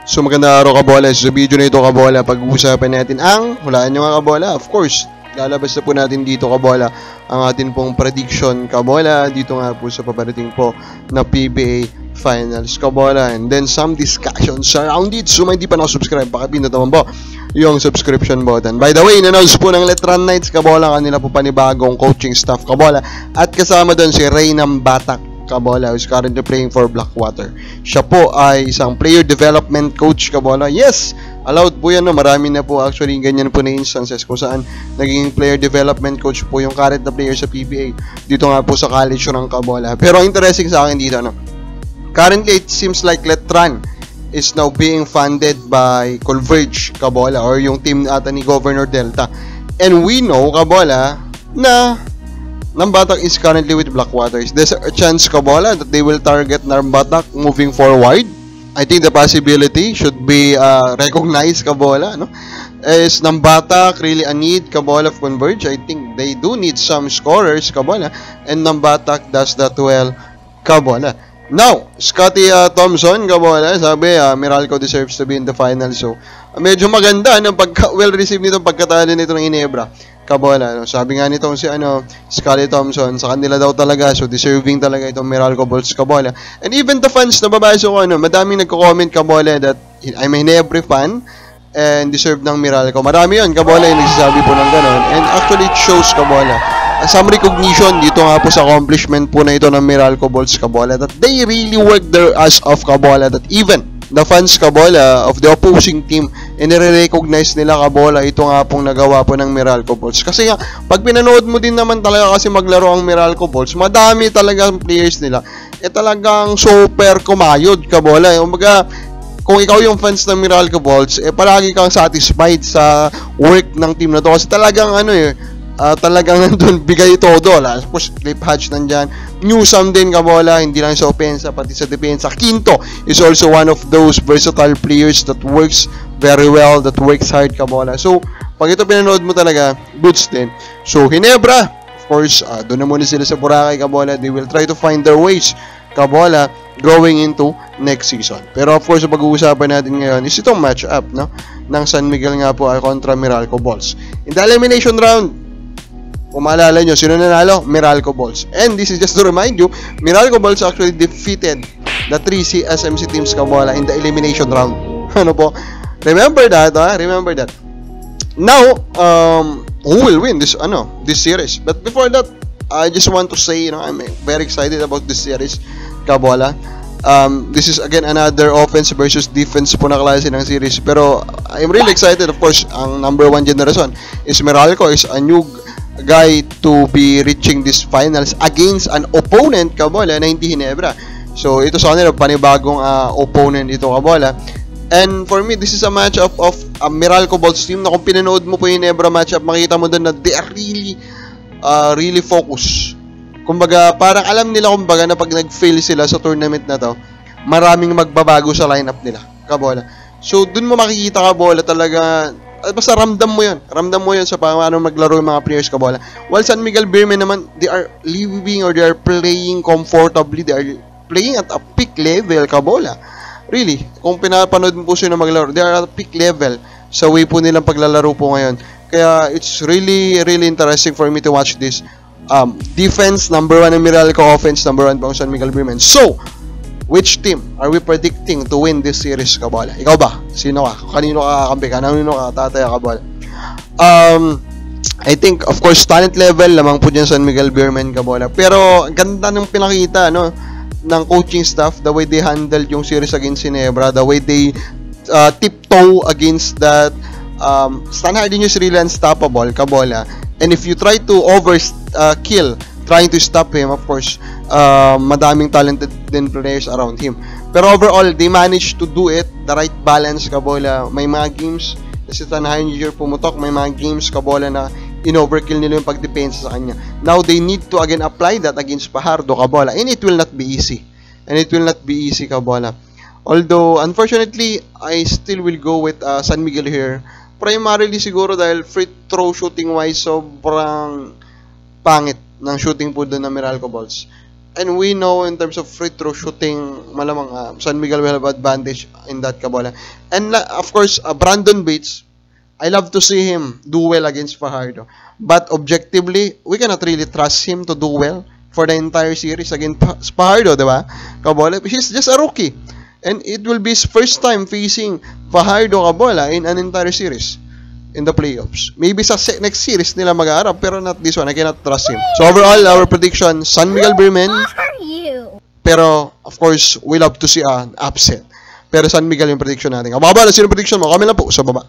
So magandang araw kabola. Sa video na ito kabola, pag-uusapan natin ang, hulaan nyo nga kabola, of course, lalabas na po natin dito kabola ang atin pong prediction kabola dito nga po sa paparating po na PBA Finals kabola, and then some discussions around it. So hindi pa nakasubscribe, pakipindot naman po yung subscription button. By the way, in-announce po ng Letran Knights kabola kanila po panibagong coaching staff kabola, at kasama doon si Reynam Batak kabola, who's currently playing for Blackwater. Siya po ay isang player development coach kabola. Yes, allowed po yan, no? Marami na po actually ganyan po na instances kung saan naging player development coach po yung current na player sa PBA dito nga po sa college ng kabola. Pero interesting sa akin dito, no? Currently it seems like Letran is now being funded by Converge kabola, or yung team ata ni Governor Delta, and we know kabola na Nambatak is currently with Blackwater. Is there a chance kabola that they will target Nambatak moving forward? I think the possibility should be recognized kabola, no? Is Nambatak really a need kabola of Converge? I think they do need some scorers kabola, and Nambatak does that well kabola. Now, Scotty Thompson kabola, sabi Meralco deserves to be in the final. So medyo maganda ng well received nitong pagkatalo nito ng Ginebra kabola, no? Sabi nga nitong si Scotty Thompson, sa kanila daw talaga, so deserving talaga itong Meralco Bulls kabola. And even the fans, nababasa ko madaming nagko-comment kabola that I'm a Ginebra fan and deserve ng Meralco. Marami yun kabola yung nagsasabi po ng ganon, and actually it shows kabola some recognition dito nga po sa accomplishment po na ito ng Meralco Bulls kabola, that they really work their ass off kabola, that even the fans kabola of the opposing team, inire-recognize nila kabola ito nga pong nagawa po ng Meralco Bulls. Kasi nga, pag pinanood mo din naman talaga kasi maglaro ang Meralco Bulls, madami talaga ang players nila, talagang super kumayod kabola. Kumbaga, kung ikaw yung fans ng Meralco Bulls, palagi kang satisfied sa work ng team na to, kasi talagang talagang nandun bigay todo. Tapos Cliff Hatch nandyan, Newsome din kabola, hindi lang sa opensa pati sa depensa. Quinto is also one of those versatile players that works very well, that works hard kabola. So pag ito pinanood mo talaga, goods din. So Ginebra, of course, doon na muna sila sa Boracay kabola. They will try to find their ways kabola going into next season. Pero of course, pag-uusapan natin ngayon is itong match-up, no, ng San Miguel nga po kontra Meralco Bulls. In the elimination round, kung maalala nyo, sino nanalo? Meralco Bulls. And this is just to remind you, Meralco Bulls actually defeated the 3 SMC teams kabola in the elimination round. Ano po? Remember that, Remember that. Now, who will win this series? But before that, I just want to say, I'm very excited about this series kabola. This is again another offense versus defense po na klase ng series. Pero I'm really excited. Of course, ang number 1 generation is Meralco, is a new guy to be reaching this finals against an opponent kabola na hindi Ginebra. So ito sa kanila panibagong opponent ito kabola. And for me, this is a matchup of a Meralco Bulls team na kung pinanood mo po yung Ginebra matchup, makita mo doon na they are really focused. Kumbaga, parang alam nila kumbaga na pag nag-fail sila sa tournament na to, maraming magbabago sa lineup nila kabola. So doon mo makikita kabola talaga, basta ramdam mo yun sa paano maglaro yung mga players kabola. While San Miguel Beermen naman, they are living or they are playing comfortably, they are playing at a peak level kabola. Really, kung pinapanood mo po sila maglaro, they are at a peak level sa way po nilang paglalaro po ngayon. Kaya it's really interesting for me to watch this. Defense, number 1 ng Meralco, offense, number 1 pang San Miguel Beermen. So, which team are we predicting to win this series kabola? Ikaw ba? Sino ka? Kanino ka kakampi? Kanino ka tataya kabola? I think, of course, talent level lamang po dyan San Miguel Beermen kabola. Pero, ganda ng pinakita, ng coaching staff, the way they handled yung series against Ginebra, the way they tiptoe against that. Stan Hardin is really unstoppable kabola. And if you try to overkill trying to stop him, of course, madaming talented din players around him. Pero overall, they managed to do it, the right balance kabola. May mga games na si Stan Hardin pumutok, may mga games kabola na in-overkill nila yung pagdepensa sa kanya. Now, they need to again apply that against Fajardo kabola, and it will not be easy. Kabola. Although, unfortunately, I still will go with San Miguel here. Primarily siguro dahil free throw shooting wise, sobrang pangit ng shooting po doon ng Meralco Bulls. And we know in terms of free throw shooting, malamang San Miguel will have advantage in that, Kabola. And of course, Brandon Bates, I love to see him do well against Fajardo. But objectively, we cannot really trust him to do well for the entire series against Fajardo, diba? Kabola, he's just a rookie. And it will be his first time facing Fajardo, Kabola, in an entire series in the playoffs. Maybe sa next series nila mag-aarap, pero not this one. I cannot trust him. So overall, our prediction, San Miguel Bremen. Pero, of course, we love to see an upset. Pero San Miguel yung prediction natin. Kababa, sino prediction mo? Kami lang po sa baba.